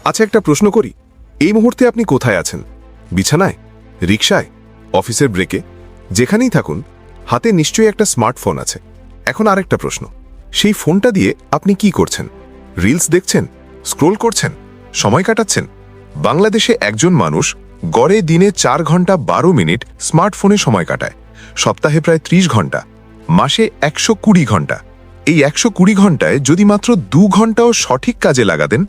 আচ্ছা, একটা প্রশ্ন করি। এই মুহূর্তে আপনি কোথায় আছেন? বিছানায়, রিকশায়, অফিসের ব্রেকে, যেখানেই থাকুন, হাতে নিশ্চয়ই একটা স্মার্টফোন আছে। এখন আরেকটা প্রশ্ন, সেই ফোনটা দিয়ে আপনি কি করছেন? রিলস দেখছেন, স্ক্রোল করছেন, সময় কাটাচ্ছেন? বাংলাদেশে একজন মানুষ গড়ে দিনে 4 ঘন্টা 12 মিনিট স্মার্টফোনে সময় কাটায়, সপ্তাহে প্রায় 30 ঘন্টা, মাসে 120 ঘন্টা। এই 120 ঘন্টায় যদি মাত্র 2 ঘন্টাও সঠিক কাজে লাগাতেন,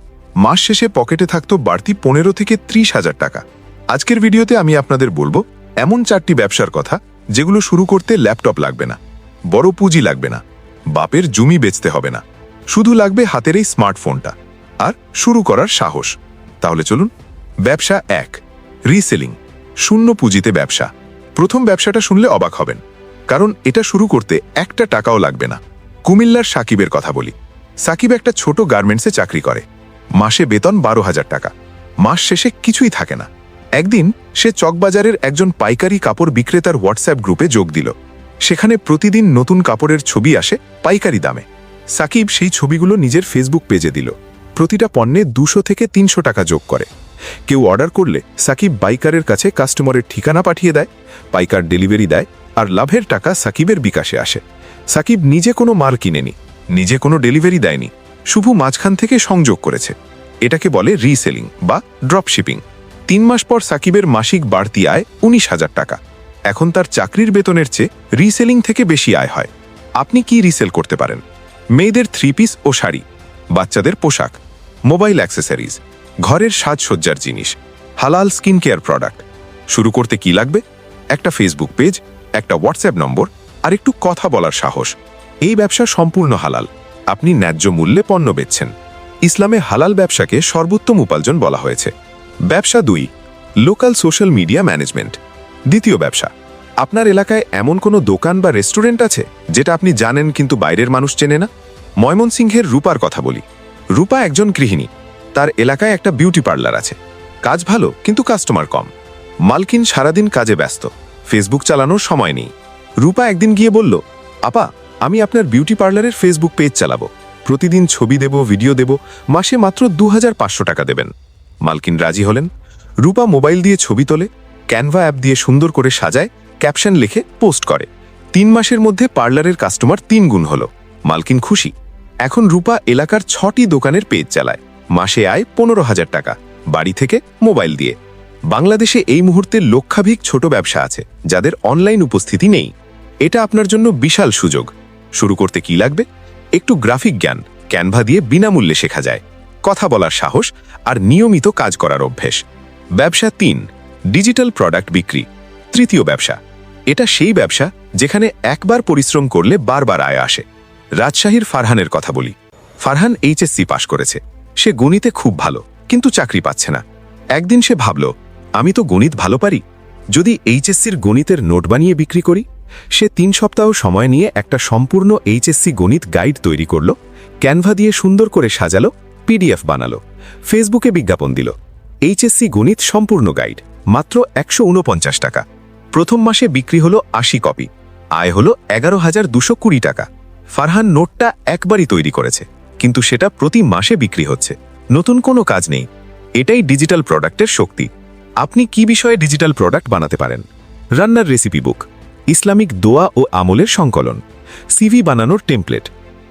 মাস শেষে পকেটে থাকতো বাড়তি 15 থেকে 30,000 টাকা। আজকের ভিডিওতে আমি আপনাদের বলবো এমন 4টি ব্যবসার কথা যেগুলো শুরু করতে ল্যাপটপ লাগবে না, বড় পুঁজি লাগবে না, বাপের জমি বেচতে হবে না, শুধু লাগবে হাতের এই স্মার্টফোনটা আর শুরু করার সাহস। তাহলে চলুন। ব্যবসা 1, রিসেলিং, শূন্য পুঁজিতে ব্যবসা। প্রথম ব্যবসাটা শুনলে অবাক হবেন, কারণ এটা শুরু করতে একটা টাকাও লাগবে না। কুমিল্লার সাকিবের কথা বলি। সাকিব একটা ছোট গার্মেন্টসে চাকরি করে, মাসে বেতন 12,000 টাকা। মাস শেষে কিছুই থাকে না। একদিন সে চকবাজারের একজন পাইকারি কাপড় বিক্রেতার হোয়াটসঅ্যাপ গ্রুপে যোগ দিল। সেখানে প্রতিদিন নতুন কাপড়ের ছবি আসে পাইকারি দামে। সাকিব সেই ছবিগুলো নিজের ফেসবুক পেজে দিল। প্রতিটা পণ্যে 200 থেকে 300 টাকা যোগ করে। কেউ অর্ডার করলে সাকিব বাইকারের কাছে কাস্টমারের ঠিকানা পাঠিয়ে দেয়, পাইকার ডেলিভারি দেয়, আর লাভের টাকা সাকিবের বিকাশে আসে। সাকিব নিজে কোনো মাল কিনেনি, নিজে কোনো ডেলিভারি দেয়নি, শুধু মাঝখান থেকে সংযোগ করেছে। এটাকে বলে রিসেলিং বা ড্রপশিপিং। 3 মাস পর সাকিবের মাসিক বাড়তি আয় 19,000 টাকা। এখন তার চাকরির বেতনের চেয়ে রিসেলিং থেকে বেশি আয় হয়। আপনি কি রিসেল করতে পারেন? মেয়েদের 3 পিস ও শাড়ি, বাচ্চাদের পোশাক, মোবাইল অ্যাক্সেসরিজ, ঘরের সাজসজ্জার জিনিস, হালাল স্কিন কেয়ার প্রোডাক্ট। শুরু করতে কি লাগবে? একটা ফেসবুক পেজ, একটা হোয়াটসঅ্যাপ নম্বর, আর একটু কথা বলার সাহস। এই ব্যবসা সম্পূর্ণ হালাল। আপনি ন্যায্য মূল্যে পণ্য বেচছেন। ইসলামে হালাল ব্যবসাকে সর্বোত্তম উপার্জন বলা হয়েছে। ব্যবসা 2, লোকাল সোশ্যাল মিডিয়া ম্যানেজমেন্ট। দ্বিতীয় ব্যবসা, আপনার এলাকায় এমন কোনো দোকান বা রেস্টুরেন্ট আছে যেটা আপনি জানেন কিন্তু বাইরের মানুষ চেনে না? ময়মনসিংহের রূপার কথা বলি। রূপা একজন গৃহিণী। তার এলাকায় একটা বিউটি পার্লার আছে। কাজ ভালো, কিন্তু কাস্টমার কম। মালকিন সারাদিন কাজে ব্যস্ত, ফেসবুক চালানোর সময় নেই। রূপা একদিন গিয়ে বলল, আপা, আমি আপনার বিউটি পার্লারের ফেসবুক পেজ চালাবো, প্রতিদিন ছবি দেব, ভিডিও দেব, মাসে মাত্র 2,500 টাকা দেবেন। মালকিন রাজি হলেন। রূপা মোবাইল দিয়ে ছবি তোলে, ক্যানভা অ্যাপ দিয়ে সুন্দর করে সাজায়, ক্যাপশন লিখে পোস্ট করে। 3 মাসের মধ্যে পার্লারের কাস্টমার 3 গুণ হলো। মালকিন খুশি। এখন রূপা এলাকার 6টি দোকানের পেজ চালায়, মাসে আয় 15,000 টাকা, বাড়ি থেকে মোবাইল দিয়ে। বাংলাদেশে এই মুহূর্তে লক্ষাধিক ছোট ব্যবসা আছে যাদের অনলাইন উপস্থিতি নেই। এটা আপনার জন্য বিশাল সুযোগ। শুরু করতে কি লাগবে? একটু গ্রাফিক জ্ঞান, ক্যানভা দিয়ে বিনামূল্যে শেখা যায়, কথা বলার সাহস, আর নিয়মিত কাজ করার অভ্যেস। ব্যবসা 3, ডিজিটাল প্রোডাক্ট বিক্রি। তৃতীয় ব্যবসা, এটা সেই ব্যবসা যেখানে একবার পরিশ্রম করলে বারবার আয় আসে। রাজশাহীর ফারহানের কথা বলি। ফারহান এইচএসসি পাশ করেছে। সে গণিতে খুব ভালো, কিন্তু চাকরি পাচ্ছে না। একদিন সে ভাবল, আমি তো গণিত ভালো পারি, যদি এইচএসসির গণিতের নোট বানিয়ে বিক্রি করি। সে 3 সপ্তাহ সময় নিয়ে একটা সম্পূর্ণ এইচএসসি গণিত গাইড তৈরি করল, ক্যানভা দিয়ে সুন্দর করে সাজালো, পিডিএফ বানালো, ফেসবুকে বিজ্ঞাপন দিল। এইচএসসি গণিত সম্পূর্ণ গাইড, মাত্র 149 টাকা। প্রথম মাসে বিক্রি হলো 80 কপি, আয় হলো 11,220 টাকা। ফারহান নোটটা একবারই তৈরি করেছে, কিন্তু সেটা প্রতি মাসে বিক্রি হচ্ছে। নতুন কোনো কাজ নেই। এটাই ডিজিটাল প্রোডাক্টের শক্তি। আপনি কি বিষয়ে ডিজিটাল প্রোডাক্ট বানাতে পারেন? রান্নার রেসিপি বুক, ইসলামিক দোয়া ও আমলের সংকলন, সিভি বানানোর টেমপ্লেট,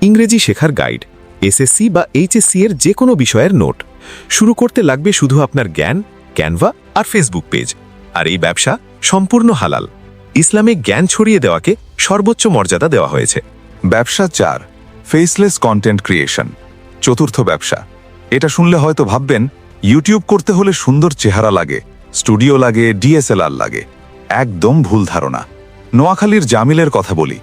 ইংরেজি শেখার গাইড, এসএসসি বা এইচএসসি এর যে কোনো বিষয়ের নোট। শুরু করতে লাগবে শুধু আপনার জ্ঞান, ক্যানভা আর ফেসবুক পেজ। আর এই ব্যবসা সম্পূর্ণ হালাল। ইসলামে জ্ঞান ছড়িয়ে দেওয়াকে সর্বোচ্চ মর্যাদা দেওয়া হয়েছে। ব্যবসা 4, ফেসলেস কন্টেন্ট ক্রিয়েশন। চতুর্থ ব্যবসা। এটা শুনলে হয়তো ভাববেন, ইউটিউব করতে হলে সুন্দর চেহারা লাগে, স্টুডিও লাগে, ডিএসএলআর লাগে। একদম ভুল ধারণা। নোয়াখালীর জামিলের কথা বলি।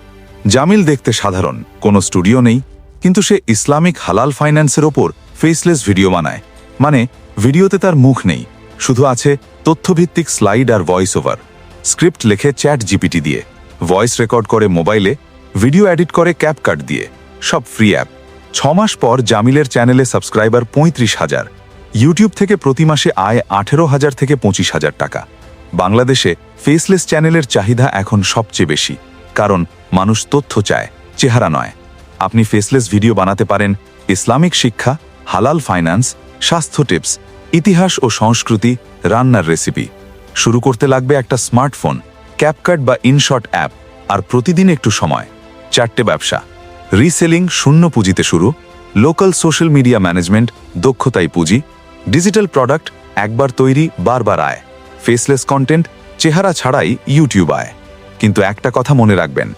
জামিল দেখতে সাধারণ, কোনো স্টুডিও নেই, কিন্তু সে ইসলামিক হালাল ফাইন্যান্সের ওপর ফেসলেস ভিডিও বানায়। মানে ভিডিওতে তার মুখ নেই, শুধু আছে তথ্যভিত্তিক স্লাইড আর ভয়েস ওভার। স্ক্রিপ্ট লেখে চ্যাট জিপিটি দিয়ে, ভয়েস রেকর্ড করে মোবাইলে, ভিডিও এডিট করে ক্যাপকাট দিয়ে, সব ফ্রি অ্যাপ। 6 মাস পর জামিলের চ্যানেলে সাবস্ক্রাইবার 35,000। ইউটিউব থেকে প্রতি মাসে আয় 18,000 থেকে 25,000 টাকা। বাংলাদেশে ফেসলেস চ্যানেলের চাহিদা এখন সবচেয়ে বেশি, কারণ মানুষ তথ্য চায়, চেহারা নয়। আপনি ফেসলেস ভিডিও বানাতে পারেন ইসলামিক শিক্ষা, হালাল ফাইন্যান্স, স্বাস্থ্য টিপস, ইতিহাস ও সংস্কৃতি, রান্নার রেসিপি। শুরু করতে লাগবে একটা স্মার্টফোন, ক্যাপকাট বা ইনশট অ্যাপ, আর প্রতিদিন একটু সময়। 4টে ব্যবসা: রিসেলিং শূন্য পুঁজিতে শুরু, লোকাল সোশ্যাল মিডিয়া ম্যানেজমেন্ট দক্ষতায় পুঁজি, ডিজিটাল প্রোডাক্ট একবার তৈরি বারবার আয়, ফেসলেস কন্টেন্ট চেহারা ছাড়াই ইউটিউব আয়। কিন্তু একটা কথা মনে রাখবেন,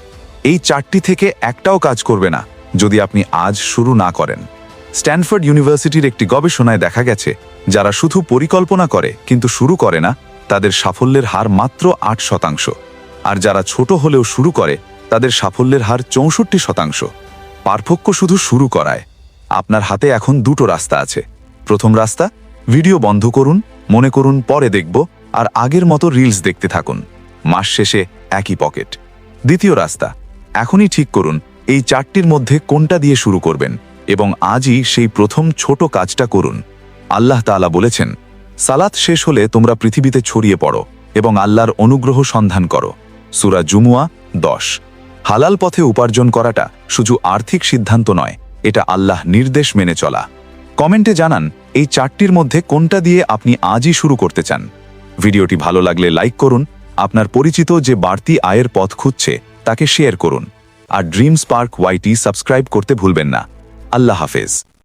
এই 4টি থেকে একটাও কাজ করবে না যদি আপনি আজ শুরু না করেন। স্ট্যানফোর্ড ইউনিভার্সিটির একটি গবেষণায় দেখা গেছে, যারা শুধু পরিকল্পনা করে কিন্তু শুরু করে না, তাদের সাফল্যের হার মাত্র 8%, আর যারা ছোট হলেও শুরু করে তাদের সাফল্যের হার 64%। পার্থক্য শুধু শুরু করায়। আপনার হাতে এখন দুটো রাস্তা আছে। প্রথম রাস্তা, ভিডিও বন্ধ করুন, মনে করুন পরে দেখব, আর আগের মতো রিলস দেখতে থাকুন। মাস শেষে একই পকেট। দ্বিতীয় রাস্তা, এখনই ঠিক করুন এই 4টির মধ্যে কোনটা দিয়ে শুরু করবেন এবং আজই সেই প্রথম ছোট কাজটা করুন। আল্লাহ তাআলা বলেছেন, সালাত শেষ হলে তোমরা পৃথিবীতে ছড়িয়ে পড়ো এবং আল্লাহর অনুগ্রহ সন্ধান করো। সূরা জুমুয়া 10। হালাল পথে উপার্জন করাটা শুধু আর্থিক সিদ্ধান্ত নয়, এটা আল্লাহ নির্দেশ মেনে চলা। কমেন্টে জানান এই 4টির মধ্যে কোনটা দিয়ে আপনি আজই শুরু করতে চান। ভিডিওটি ভালো লাগলে লাইক করুন, আপনার পরিচিত যে বাড়তি আয়ের পথ খুঁজছে তাকে শেয়ার করুন, আর ড্রিম স্পার্ক ওয়াইটি সাবস্ক্রাইব করতে ভুলবেন না। আল্লাহ হাফেজ।